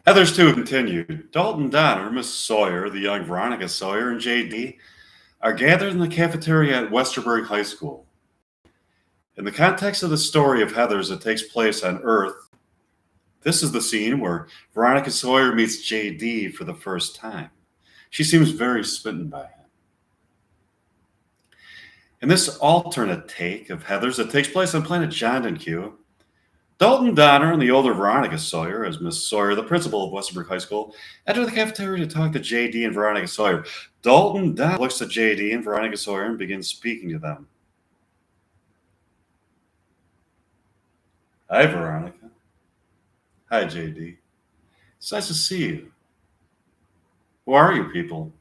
Heather's two continued. Dalton Donner, Miss Sawyer, the young Veronica Sawyer, and J.D. are gathered in the cafeteria at Westerberg High School. In the context of the story of Heather's that takes place on Earth, this is the scene where Veronica Sawyer meets J.D. for the first time. She seems very smitten by him. In this alternate take of Heather's that takes place on planet John Q, Dalton Donner and the older Veronica Sawyer, as Miss Sawyer, the principal of Westerberg High School, enter the cafeteria to talk to J.D. and Veronica Sawyer. Dalton Donner looks at J.D. and Veronica Sawyer and begins speaking to them. Hi, Veronica. Hi, J.D. It's nice to see you. Who are you people?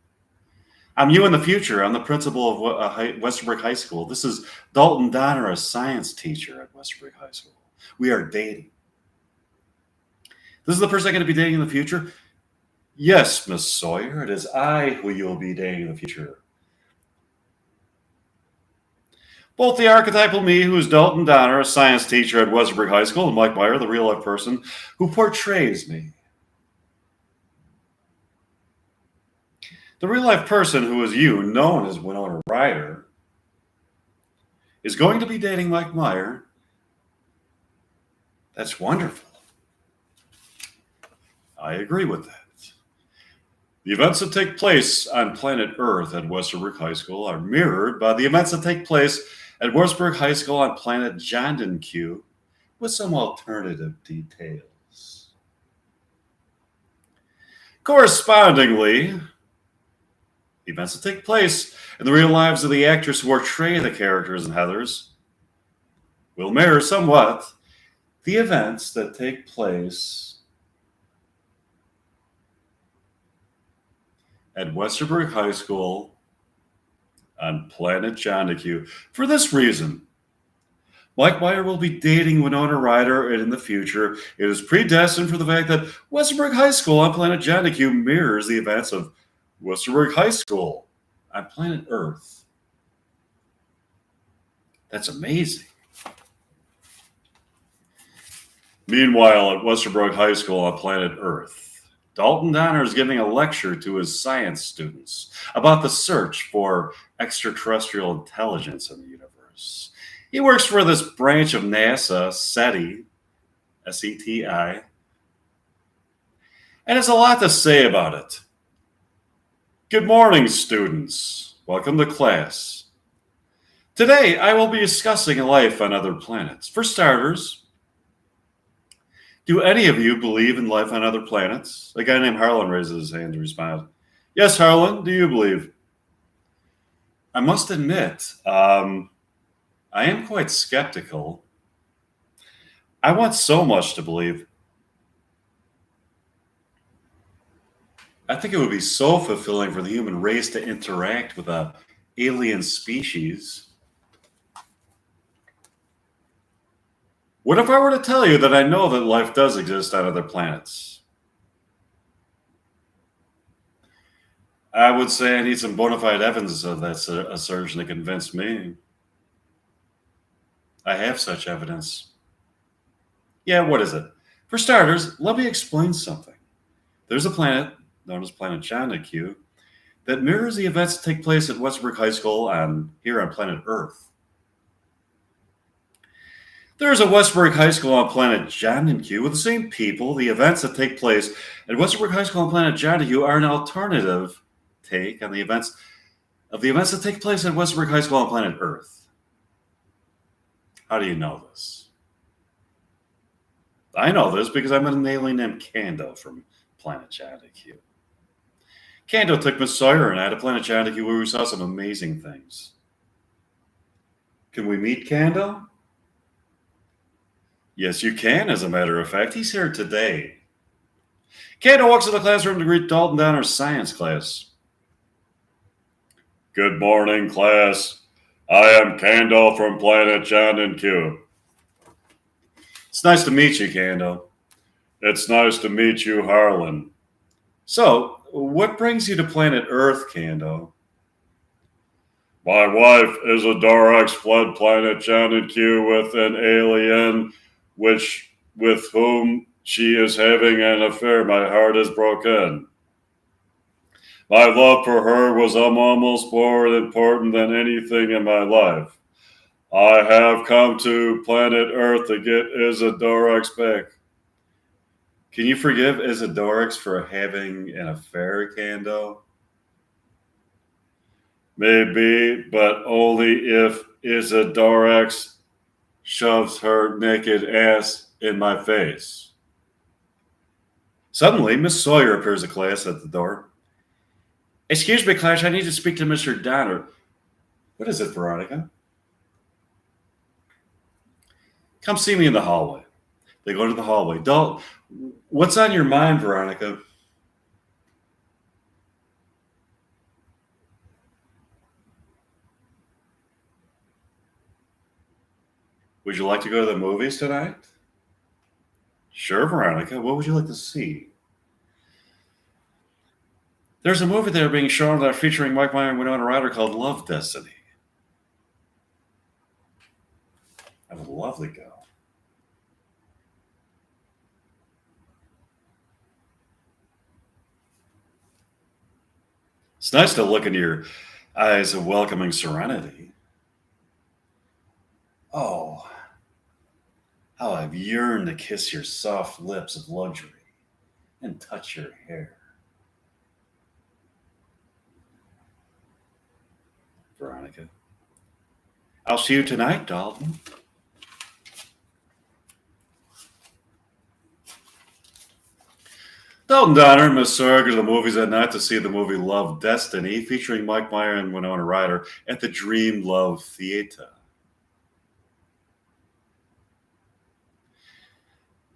I'm you in the future. I'm the principal of Westerberg High School. This is Dalton Donner, a science teacher at Westerberg High School. We are dating. This is the person I'm going to be dating in the future? Yes, Miss Sawyer. It is I who you'll be dating in the future. Both the archetypal me, who is Dalton Donner, a science teacher at Westerberg High School, and Mike Meyer, the real-life person who portrays me. The real-life person who is you, known as Winona Ryder, is going to be dating Mike Meyer. That's wonderful. I agree with that. The events that take place on planet Earth at Westerberg High School are mirrored by the events that take place at Westerberg High School on planet John Q, with some alternative details. Correspondingly, the events that take place in the real lives of the actors who portray the characters in Heather's will mirror somewhat the events that take place at Westerberg High School on planet John Q. For this reason, Mike Meyer will be dating Winona Ryder, and in the future, it is predestined for the fact that Westerberg High School on planet John Q mirrors the events of Westerberg High School on planet Earth. That's amazing. Meanwhile, at Westerberg High School on planet Earth, Dalton Donner is giving a lecture to his science students about the search for extraterrestrial intelligence in the universe. He works for this branch of NASA, SETI, S-E-T-I, and has a lot to say about it. Good morning, students. Welcome to class. Today, I will be discussing life on other planets. For starters, do any of you believe in life on other planets? A guy named Harlan raises his hand to respond. Yes, Harlan, do you believe? I must admit, I am quite skeptical. I want so much to believe. I think it would be so fulfilling for the human race to interact with an alien species. What if I were to tell you that I know that life does exist on other planets? I would say I need some bona fide evidence of that assertion to convince me. I have such evidence. Yeah, what is it? For starters, let me explain something. There's a planet known as planet John Q that mirrors the events that take place at Westerberg High School here on planet Earth. There is a Westerberg High School on planet John Q with the same people. The events that take place at Westerberg High School on planet John Q are an alternative take on the events that take place at Westerberg High School on planet Earth. How do you know this? I know this because I met an alien named Kando from planet John Q. Kando took Miss Sawyer and I to planet John Q where we saw some amazing things. Can we meet Kando? Yes, you can, as a matter of fact. He's here today. Kando walks into the classroom to greet Dalton Donner's science class. Good morning, class. I am Kando from planet John Q. It's nice to meet you, Kando. It's nice to meet you, Harlan. So, what brings you to planet Earth, Kando? My wife is a Dorex fled planet John Q with an alien with whom She is having an affair. My heart is broken. My love for her was almost more important than anything in my life. I have come to planet Earth to get Isidorax back. Can you forgive Isidorax for having an affair, Kando? Maybe, but only if Isidorax shoves her naked ass in my face. Suddenly, Miss Sawyer appears in class at the door. Excuse me, Clash, I need to speak to Mr. Donner. What is it, Veronica? Come see me in the hallway. They go to the hallway. What's on your mind, Veronica? Would you like to go to the movies tonight? Sure, Veronica. What would you like to see? There's a movie there being shown featuring Mike Meyer and Winona Ryder called Love Destiny. I would love to go. It's nice to look into your eyes of welcoming serenity. Oh, how I've yearned to kiss your soft lips of luxury and touch your hair. Veronica. I'll see you tonight, Dalton. Dalton Donner and Miss Sawyer go to the movies that night to see the movie Love Destiny, featuring Mike Meyer and Winona Ryder at the Dream Love Theater.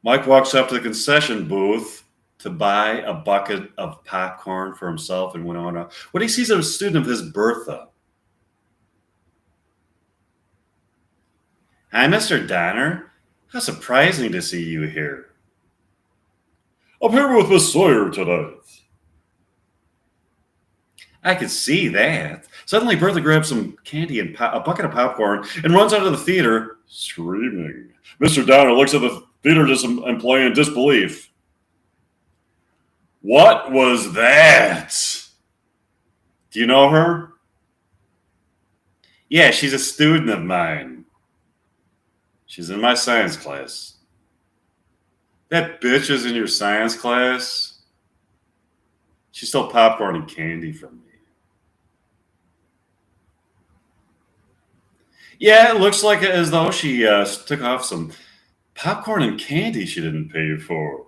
Mike walks up to the concession booth to buy a bucket of popcorn for himself and Winona when he sees a student of his, Bertha. Hi, Mr. Donner. How surprising to see you here. I'm here with Miss Sawyer tonight. I could see that. Suddenly, Bertha grabs some candy and a bucket of popcorn and runs out of the theater, screaming. Mr. Donner looks at the theater employee in disbelief. What was that? Do you know her? Yeah, she's a student of mine. She's in my science class. That bitch is in your science class? She stole popcorn and candy from me. Yeah, it looks like as though she took off some popcorn and candy she didn't pay for.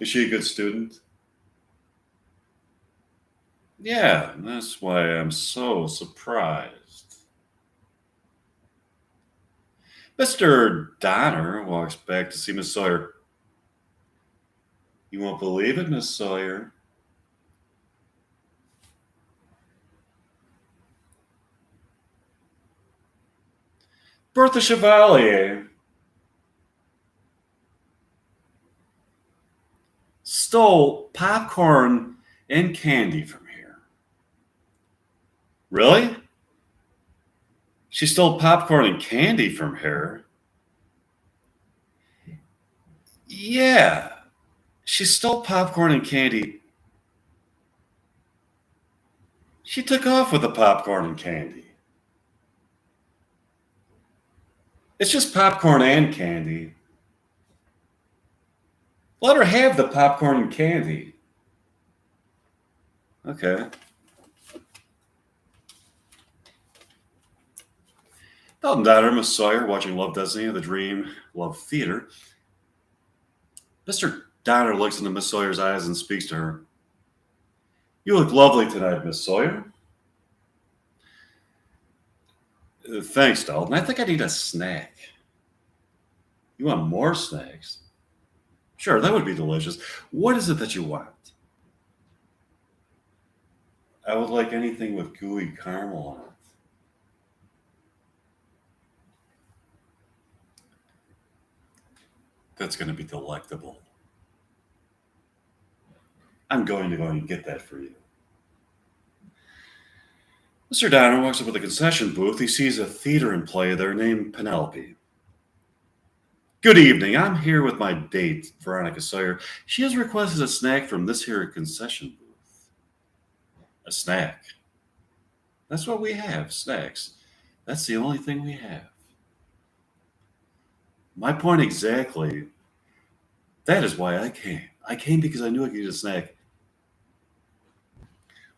Is she a good student? Yeah, that's why I'm so surprised. Mr. Donner walks back to see Miss Sawyer. You won't believe it, Miss Sawyer. Bertha Chevalier stole popcorn and candy from here. Really? She stole popcorn and candy from here? Yeah. She stole popcorn and candy. She took off with the popcorn and candy. It's just popcorn and candy. Let her have the popcorn and candy. Okay. Dalton Donner, Miss Sawyer, watching Love Destiny at the Dream Love Theater. Mr. Donner looks into Miss Sawyer's eyes and speaks to her. You look lovely tonight, Miss Sawyer. Thanks, Dalton. I think I need a snack. You want more snacks? Sure, that would be delicious. What is it that you want? I would like anything with gooey caramel on it. That's going to be delectable. I'm going to go and get that for you. Mr. Donner walks up to the concession booth. He sees a theater in play there named Penelope. Good evening. I'm here with my date, Veronica Sawyer. She has requested a snack from this here concession booth. A snack. That's what we have, snacks. That's the only thing we have. My point exactly. That is why I came. I came because I knew I could get a snack.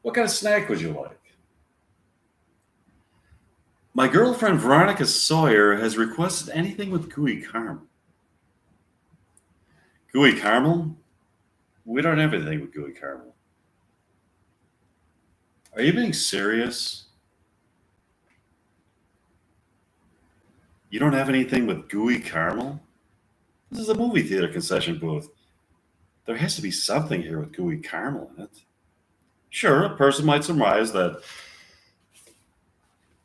What kind of snack would you like? My girlfriend Veronica Sawyer has requested anything with gooey caramel. Gooey caramel? We don't have anything with gooey caramel. Are you being serious? You don't have anything with gooey caramel? This is a movie theater concession booth. There has to be something here with gooey caramel in it. Sure, a person might surmise that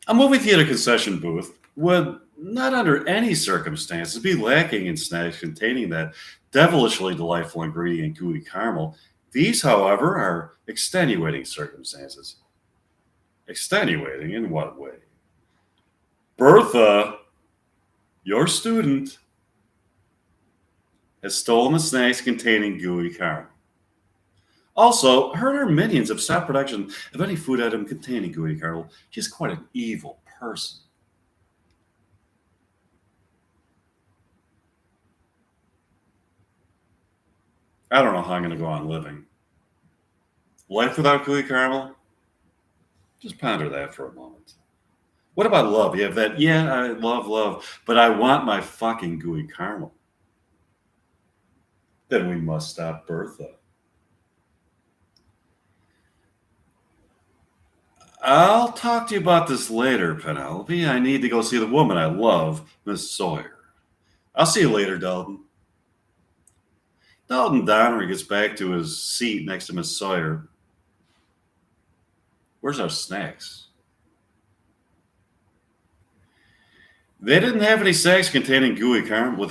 a movie theater concession booth would not under any circumstances be lacking in snacks containing that devilishly delightful ingredient, gooey caramel. These, however, are extenuating circumstances. Extenuating in what way? Bertha, your student, has stolen the snacks containing gooey caramel. Also, her and her minions have stopped production of any food item containing gooey caramel. She's quite an evil person. I don't know how I'm going to go on living. Life without gooey caramel? Just ponder that for a moment. What about love? You have that, yeah, I love love, but I want my fucking gooey caramel. Then we must stop Bertha. I'll talk to you about this later, Penelope. I need to go see the woman I love, Miss Sawyer. I'll see you later, Dalton. Dalton Donner gets back to his seat next to Miss Sawyer. Where's our snacks? They didn't have any snacks containing gooey caramel.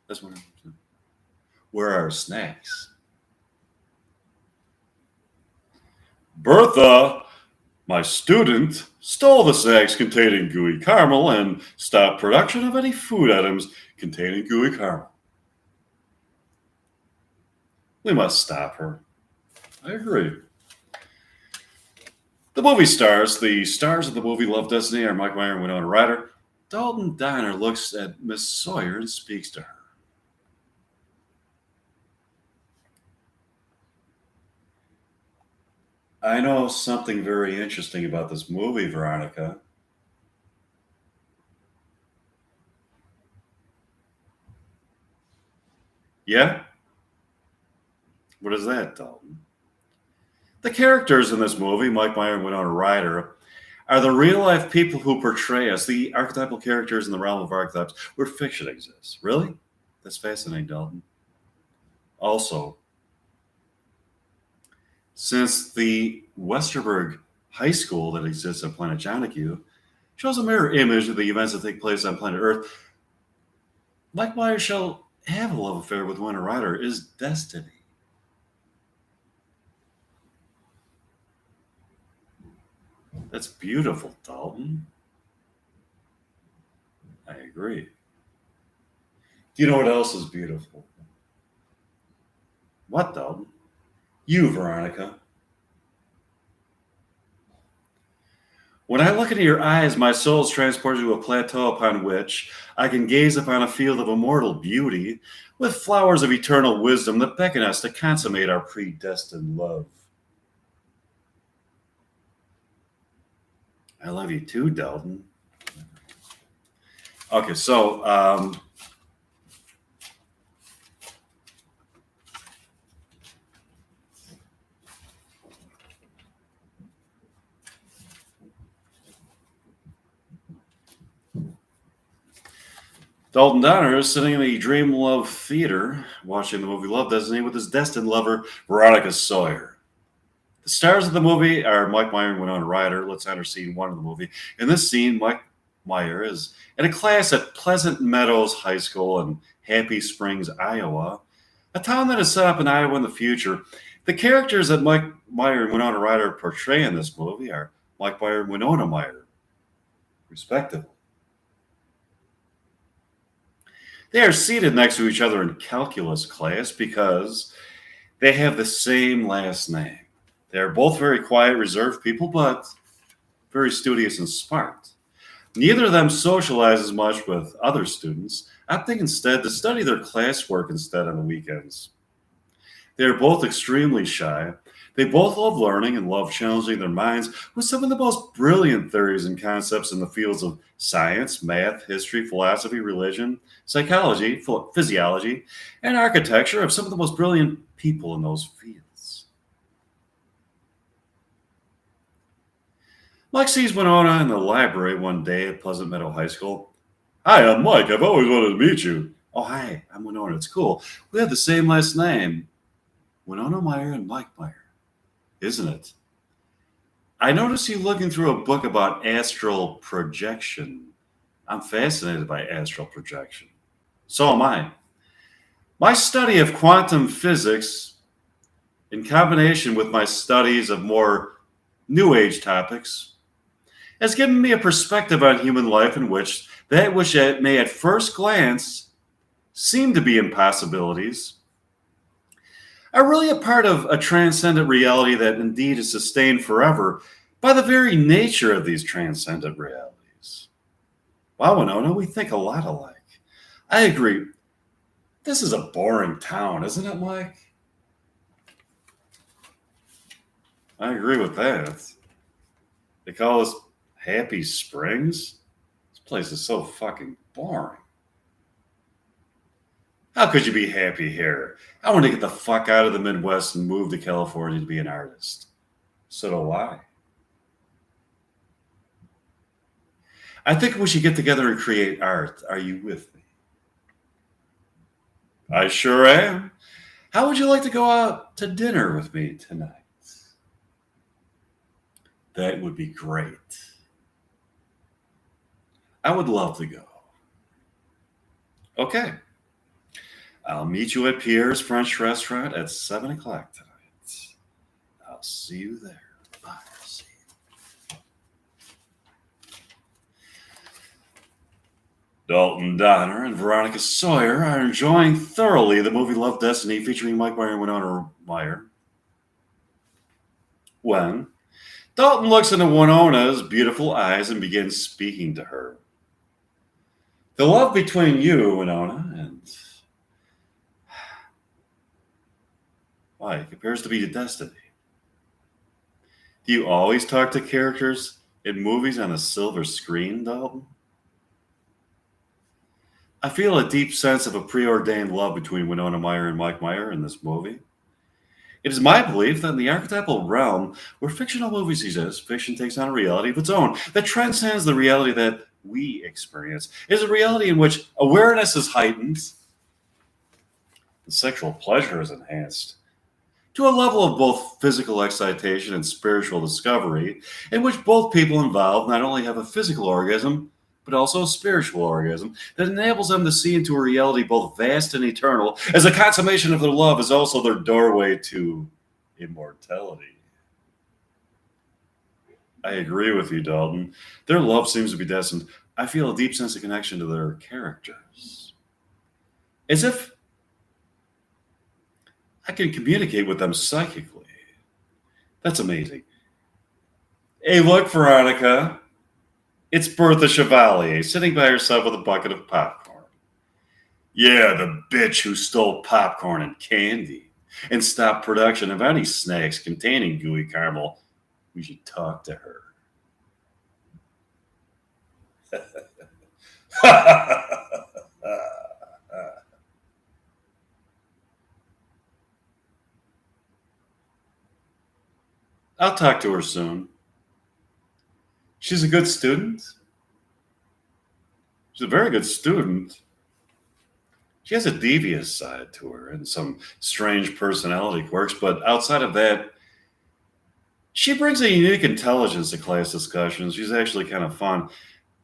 That's what I'm saying. Where are our snacks? Bertha, my student, stole the snacks containing gooey caramel and stopped production of any food items containing gooey caramel. We must stop her. I agree. The stars of the movie Love Destiny are Mike Meyer and Winona Ryder. Dalton Donner looks at Miss Sawyer and speaks to her. I know something very interesting about this movie, Veronica. Yeah? What is that, Dalton? The characters in this movie, Mike Meyer and Winona Ryder, are the real life people who portray us, the archetypal characters in the realm of archetypes where fiction exists. Really? That's fascinating, Dalton. Also, since the Westerberg High School that exists on planet Jonahue shows a mirror image of the events that take place on planet Earth, Mike Myers shall have a love affair with Winona Ryder is destiny. That's beautiful, Dalton. I agree. Do you know what else is beautiful? What, Dalton? You, Veronica. When I look into your eyes, my soul is transported to a plateau upon which I can gaze upon a field of immortal beauty with flowers of eternal wisdom that beckon us to consummate our predestined love. I love you too, Dalton. Okay, so Dalton Donner is sitting in the Dream Love Theater watching the movie Love Destiny with his destined lover, Veronica Sawyer. The stars of the movie are Mike Meyer and Winona Ryder. Let's enter scene one of the movie. In this scene, Mike Meyer is in a class at Pleasant Meadows High School in Happy Springs, Iowa, a town that is set up in Iowa in the future. The characters that Mike Meyer and Winona Ryder portray in this movie are Mike Meyer and Winona Meyer, respectively. They are seated next to each other in calculus class because they have the same last name. They are both very quiet, reserved people, but very studious and smart. Neither of them socializes much with other students, opting instead to study their classwork instead on the weekends. They are both extremely shy. They both love learning and love challenging their minds with some of the most brilliant theories and concepts in the fields of science, math, history, philosophy, religion, psychology, physiology, and architecture of some of the most brilliant people in those fields. Mike sees Winona in the library one day at Pleasant Meadow High School. Hi, I'm Mike. I've always wanted to meet you. Oh, hi, I'm Winona. It's cool. We have the same last name. Winona Meyer and Mike Meyer, isn't it? I noticed you looking through a book about astral projection. I'm fascinated by astral projection. So am I. My study of quantum physics, in combination with my studies of more New Age topics, has given me a perspective on human life in which that which may at first glance seem to be impossibilities are really a part of a transcendent reality that indeed is sustained forever by the very nature of these transcendent realities. Wow, Winona, we think a lot alike. I agree. This is a boring town, isn't it, Mike? I agree with that. They call us Happy Springs? This place is so fucking boring. How could you be happy here? I want to get the fuck out of the Midwest and move to California to be an artist. So do I. I think we should get together and create art. Are you with me? I sure am. How would you like to go out to dinner with me tonight? That would be great. I would love to go. Okay. I'll meet you at Pierre's French restaurant at 7 o'clock tonight. I'll see you there. Bye. See you. Dalton Donner and Veronica Sawyer are enjoying thoroughly the movie Love Destiny featuring Mike Meyer and Winona Meyer. When Dalton looks into Winona's beautiful eyes and begins speaking to her. The love between you, Winona, and Mike appears to be a destiny. Do you always talk to characters in movies on a silver screen, Dalton? I feel a deep sense of a preordained love between Winona Meyer and Mike Meyer in this movie. It is my belief that in the archetypal realm where fictional movies exist, fiction takes on a reality of its own that transcends the reality that we experience. It is a reality in which awareness is heightened, and sexual pleasure is enhanced to a level of both physical excitation and spiritual discovery, in which both people involved not only have a physical orgasm, but also a spiritual orgasm that enables them to see into a reality both vast and eternal, as a consummation of their love is also their doorway to immortality. I agree with you, Dalton. Their love seems to be destined. I feel a deep sense of connection to their characters. As if I can communicate with them psychically. That's amazing. Hey, look, Veronica. It's Bertha Chevalier sitting by herself with a bucket of popcorn. Yeah, the bitch who stole popcorn and candy and stopped production of any snacks containing gooey caramel. We should talk to her. I'll talk to her soon. She's a good student. She's a very good student. She has a devious side to her and some strange personality quirks, but outside of that, she brings a unique intelligence to class discussions. She's actually kind of fun,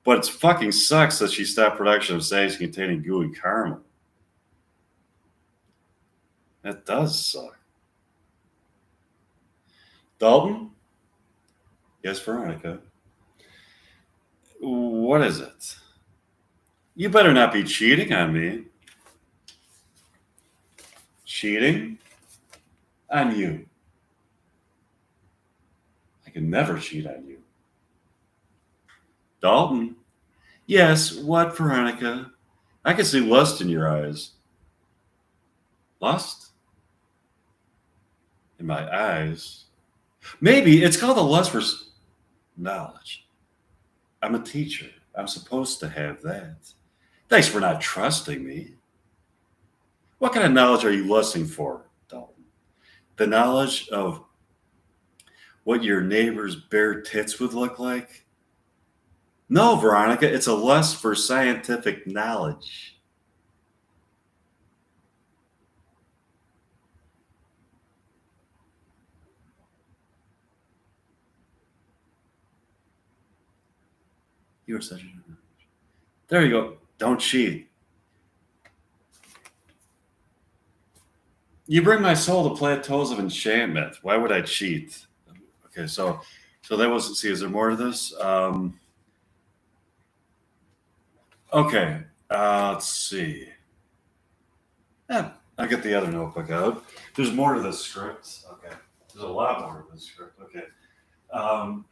but it fucking sucks that she stopped production of snacks containing gooey caramel. That does suck. Dalton? Yes, Veronica. What is it? You better not be cheating on me. Cheating? On you. I can never cheat on you. Dalton? Yes, what, Veronica? I can see lust in your eyes. Lust? In my eyes? Maybe it's called the lust for knowledge. I'm a teacher. I'm supposed to have that. Thanks for not trusting me. What kind of knowledge are you lusting for, Dalton? The knowledge of what your neighbor's bare tits would look like? No, Veronica, it's a lust for scientific knowledge. You are such a. There you go. Don't cheat. You bring my soul to plateaus of enchantment. Why would I cheat? Okay, so that wasn't. See, is there more to this? Okay, let's see. Yeah, I'll get the other notebook out. There's more to this script. Okay, there's a lot more to this script. Okay. Um,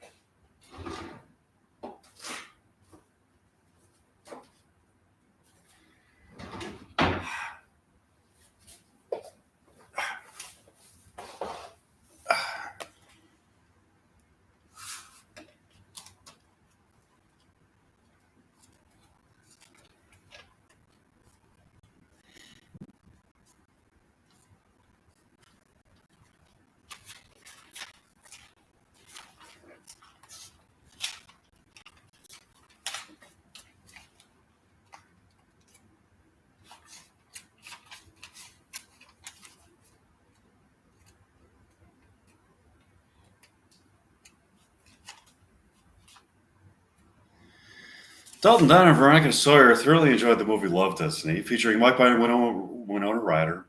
Dalton Don and Veronica Sawyer thoroughly enjoyed the movie Love Destiny, featuring Mike Bynum and Winona Ryder.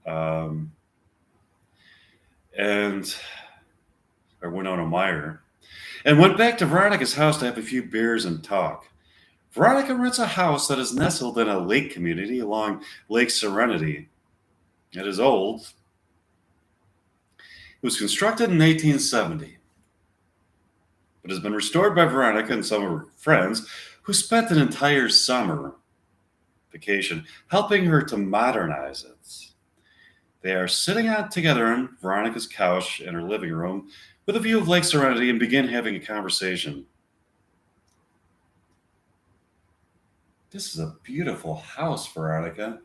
Um, and or Winona Meyer, and went back to Veronica's house to have a few beers and talk. Veronica rents a house that is nestled in a lake community along Lake Serenity. It is old. It was constructed in 1870, but has been restored by Veronica and some of her friends who spent an entire summer vacation helping her to modernize it. They are sitting out together on Veronica's couch in her living room with a view of Lake Serenity and begin having a conversation. This is a beautiful house, Veronica.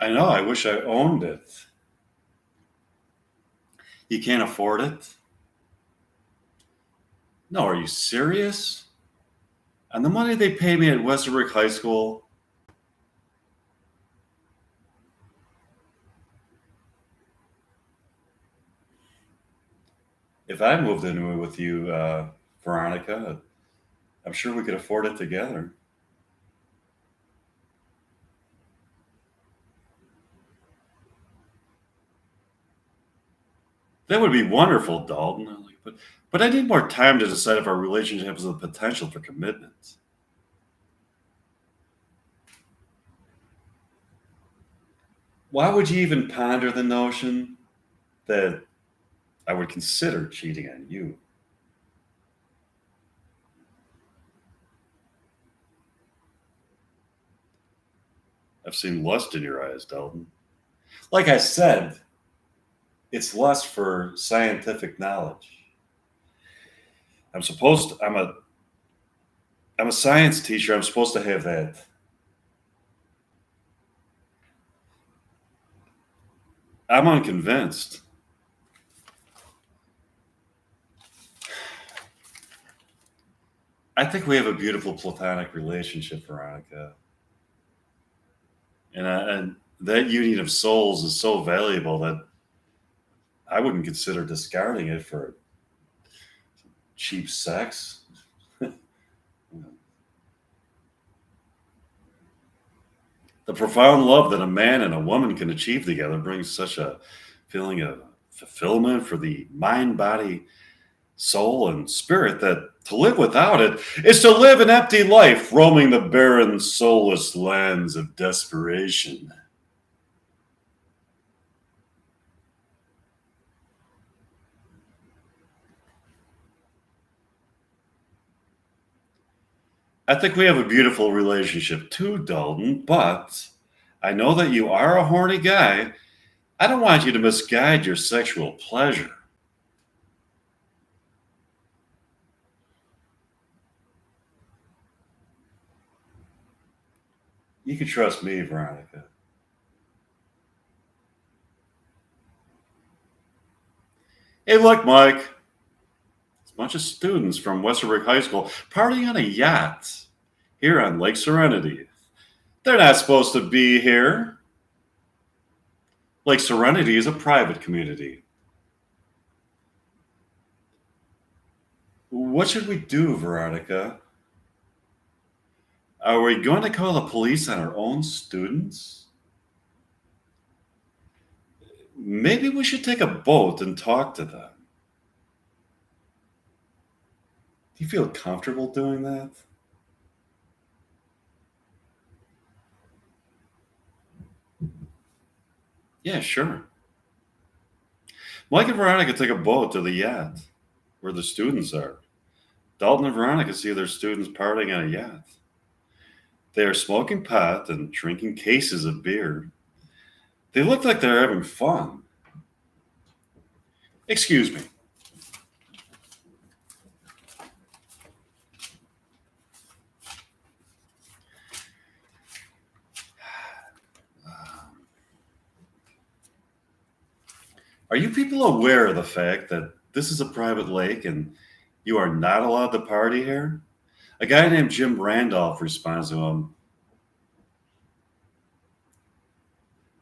I know, I wish I owned it. You can't afford it? No, are you serious? And the money they pay me at Westerbrick High School? If I moved into it with you, Veronica, I'm sure we could afford it together. That would be wonderful, Dalton. But I need more time to decide if our relationship has the potential for commitment. Why would you even ponder the notion? that I would consider cheating on you. I've seen lust in your eyes, Dalton. Like I said, it's lust for scientific knowledge. I'm a science teacher. I'm supposed to have that. I'm unconvinced. I think we have a beautiful platonic relationship, Veronica. And that union of souls is so valuable that I wouldn't consider discarding it for cheap sex. The profound love that a man and a woman can achieve together brings such a feeling of fulfillment for the mind, body, soul, and spirit that to live without it is to live an empty life, roaming the barren, soulless lands of desperation. I think we have a beautiful relationship too, Dalton, but I know that you are a horny guy. I don't want you to misguide your sexual pleasure. You can trust me, Veronica. Hey, look, Mike. It's a bunch of students from Westerberg High School partying on a yacht here on Lake Serenity. They're not supposed to be here. Lake Serenity is a private community. What should we do, Veronica? Are we going to call the police on our own students? Maybe we should take a boat and talk to them. Do you feel comfortable doing that? Yeah, sure. Mike and Veronica take a boat to the yacht where the students are. Dalton and Veronica see their students partying on a yacht. They are smoking pot and drinking cases of beer. They look like they're having fun. Excuse me. Are you people aware of the fact that this is a private lake and you are not allowed to party here? A guy named Jim Randolph responds to him.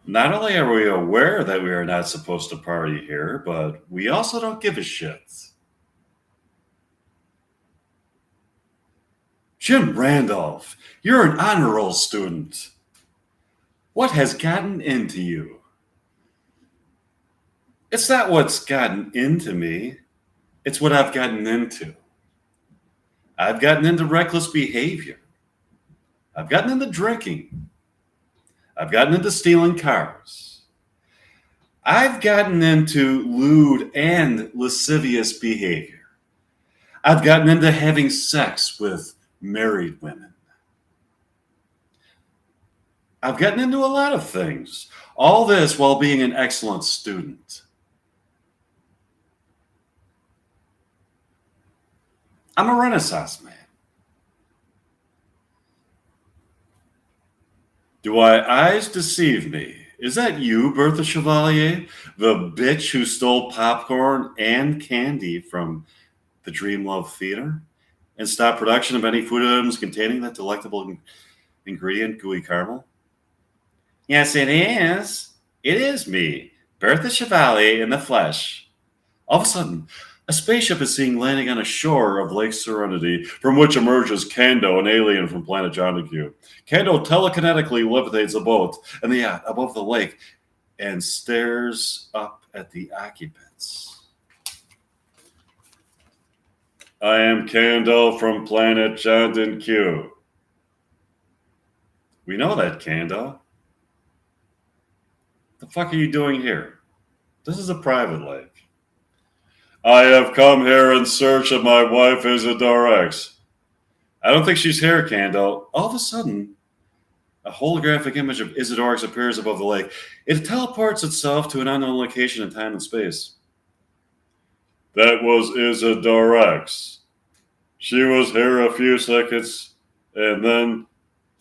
Not only are we aware that we are not supposed to party here, but we also don't give a shit. Jim Randolph, you're an honor roll student. What has gotten into you? It's not what's gotten into me, it's what I've gotten into. I've gotten into reckless behavior. I've gotten into drinking. I've gotten into stealing cars. I've gotten into lewd and lascivious behavior. I've gotten into having sex with married women. I've gotten into a lot of things. All this while being an excellent student. I'm a Renaissance man. Do my eyes deceive me? Is that you, Bertha Chevalier, the bitch who stole popcorn and candy from the Dream Love Theater and stopped production of any food items containing that delectable ingredient, gooey caramel? Yes, it is. It is me, Bertha Chevalier in the flesh. All of a sudden, a spaceship is seen landing on a shore of Lake Serenity, from which emerges Kando, an alien from planet Jonahue. Kando telekinetically levitates a boat and the yacht above the lake and stares up at the occupants. I am Kando from planet Jonahue. We know that, Kando. The fuck are you doing here? This is a private lake. I have come here in search of my wife, Isadora X. I don't think she's here, Candle. All of a sudden, a holographic image of Isadora X appears above the lake. It teleports itself to an unknown location in time and space. That was Isadora X. She was here a few seconds and then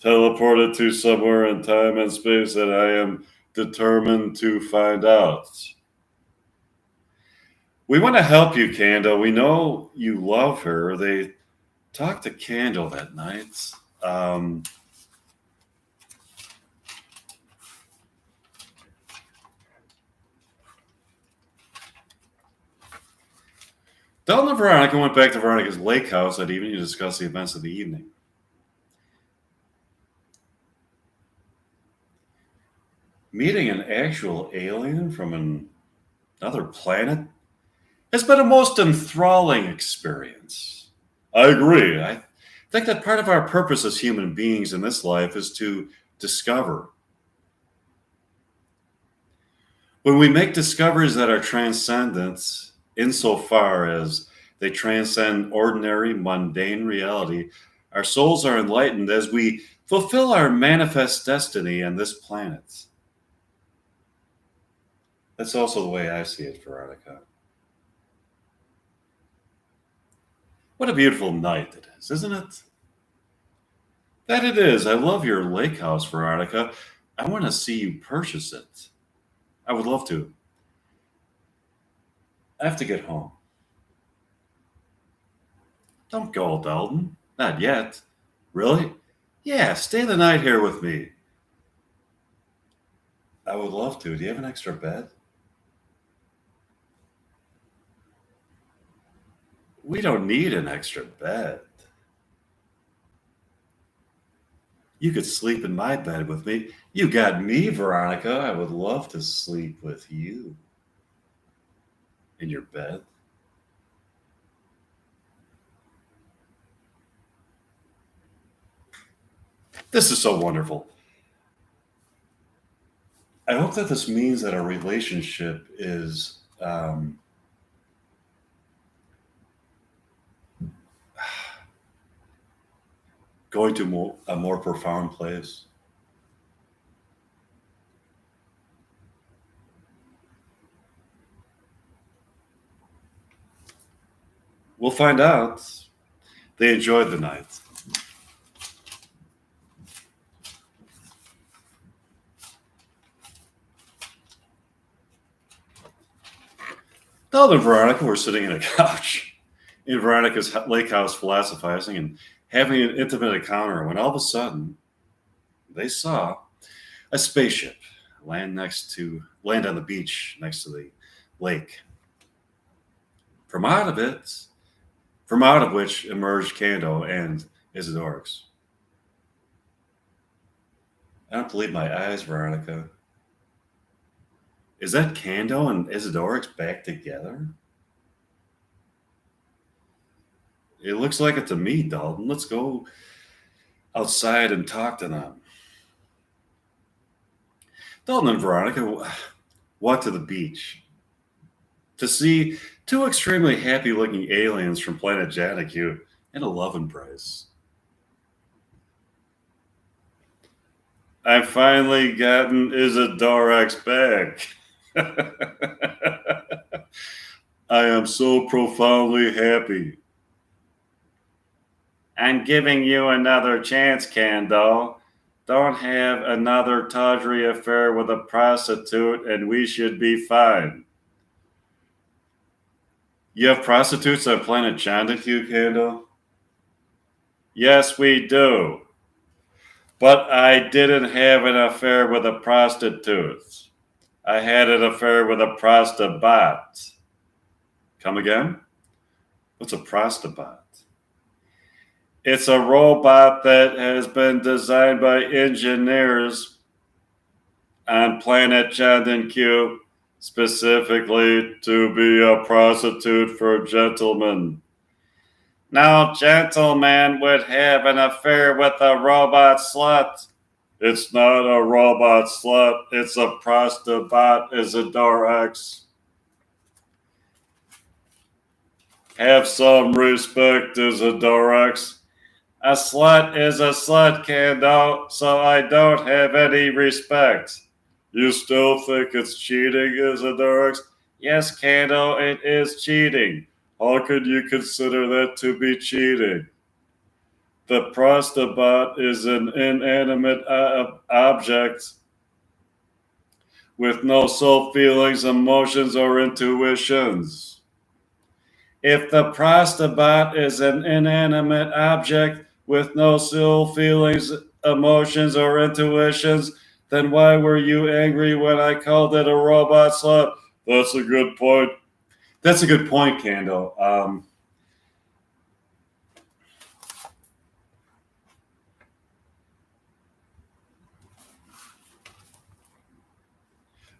teleported to somewhere in time and space that I am determined to find out. We want to help you, Candle. We know you love her. They talked to Candle that night. Dalton and Veronica went back to Veronica's lake house that evening to discuss the events of the evening. Meeting an actual alien from another planet has been a most enthralling experience. I agree. I think that part of our purpose as human beings in this life is to discover. When we make discoveries that are transcendent, insofar as they transcend ordinary, mundane reality, our souls are enlightened as we fulfill our manifest destiny on this planet. That's also the way I see it, Veronica. What a beautiful night it is, isn't it? That it is. I love your lake house, Veronica. I want to see you purchase it. I would love to. I have to get home. Don't go, Dalton. Not yet. Really? Yeah, stay the night here with me. I would love to. Do you have an extra bed? We don't need an extra bed. You could sleep in my bed with me. You got me, Veronica. I would love to sleep with you in your bed. This is so wonderful. I hope that this means that our relationship is going to a more profound place. We'll find out. They enjoyed the night. Dalton and Veronica were sitting in a couch in Veronica's lake house philosophizing and having an intimate encounter when all of a sudden they saw a spaceship land on the beach next to the lake. From out of which emerged Kando and Isadora X. I don't believe my eyes, Veronica. Is that Kando and Isadora X back together? It looks like it to me, Dalton. Let's go outside and talk to them. Dalton and Veronica walked to the beach to see two extremely happy-looking aliens from planet Janicu in a love embrace. I've finally gotten Isadora X back. I am so profoundly happy. I'm giving you another chance, Kando. Don't have another tawdry affair with a prostitute and we should be fine. You have prostitutes on planet Janicu, Kando? Yes, we do. But I didn't have an affair with a prostitute. I had an affair with a prostibot. Come again? What's a prostibot? It's a robot that has been designed by engineers on planet Janicu specifically to be a prostitute for gentlemen. No gentleman would have an affair with a robot slut. It's not a robot slut. It's a prostibot, Isadora X. Have some respect, Isadorax. A slut is a slut, Kando, so I don't have any respect. You still think it's cheating, Isadorax? Yes, Kando, it is cheating. How could you consider that to be cheating? The prostabat is an inanimate object with no soul, feelings, emotions, or intuitions. If the prostabat is an inanimate object with no soul, feelings, emotions, or intuitions, then why were you angry when I called it a robot slut? That's a good point. That's a good point, Candle.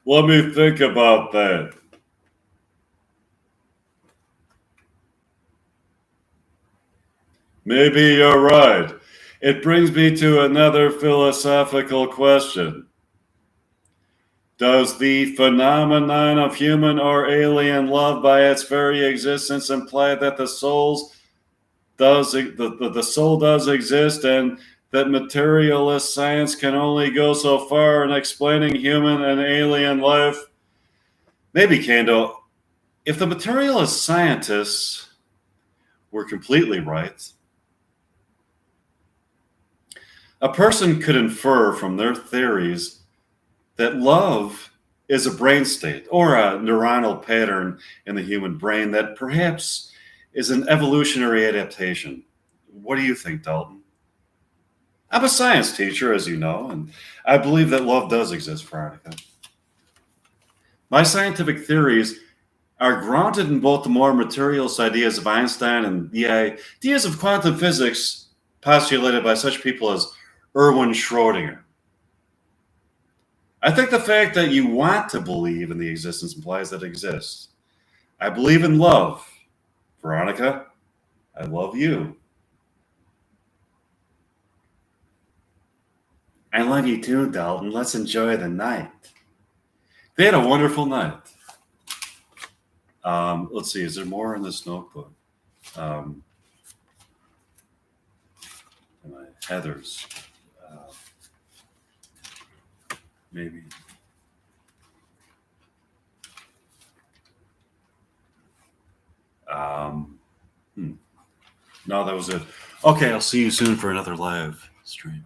Let me think about that. Maybe you're right. It brings me to another philosophical question. Does the phenomenon of human or alien love by its very existence imply that the soul does exist and that materialist science can only go so far in explaining human and alien life? Maybe, Kando, if the materialist scientists were completely right, a person could infer from their theories that love is a brain state or a neuronal pattern in the human brain that perhaps is an evolutionary adaptation. What do you think, Dalton? I'm a science teacher, as you know, and I believe that love does exist, Veronica. My scientific theories are grounded in both the more materialist ideas of Einstein and the ideas of quantum physics postulated by such people as Erwin Schrödinger. I think the fact that you want to believe in the existence implies that it exists. I believe in love. Veronica, I love you. I love you too, Dalton. Let's enjoy the night. They had a wonderful night. Let's see, is there more in this notebook? My Heather's. Maybe. No, that was it. Okay, I'll see you soon for another live stream.